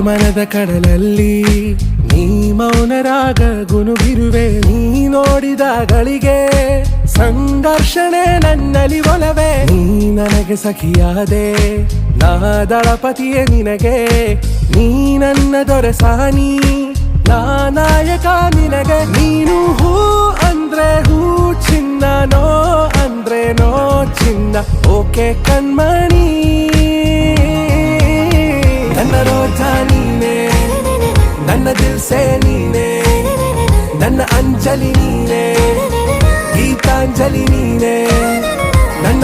ಮನದ ಕಡಲಲ್ಲಿ ನೀ ಮೌನರಾಗ ಗುನುಗಿರುವೆ. ನೀ ನೋಡಿದಗಳಿಗೆ ಸಂಘರ್ಷಣೆ ನನ್ನಲ್ಲಿ ಒಲವೇ. ನೀ ನನಗೆ ಸಖಿಯಾದೆ, ನಾ ದಳಪತಿಯೇ ನಿನಗೆ. ನೀ ನನ್ನ ದೊರೆಸಾನಿ, ನಾ ನಾಯಕ ನಿನಗೆ. ನೀನು ಹೂ ಅಂದ್ರೆ ಹೂ ಚಿನ್ನ, ನೋ ಅಂದ್ರೆ ನೋ ಚಿನ್ನ. ಓಕೆ ಕಣ್ಮಣಿ, ನನ್ನ ರೋಜಾ ನೀನೆ, ನನ್ನ ದಿಲ್ಸೆ ನೀನೆ, ನನ್ನ ಅಂಜಲಿ ನೀನೆ, ಗೀತಾಂಜಲಿ ನೀನೆ.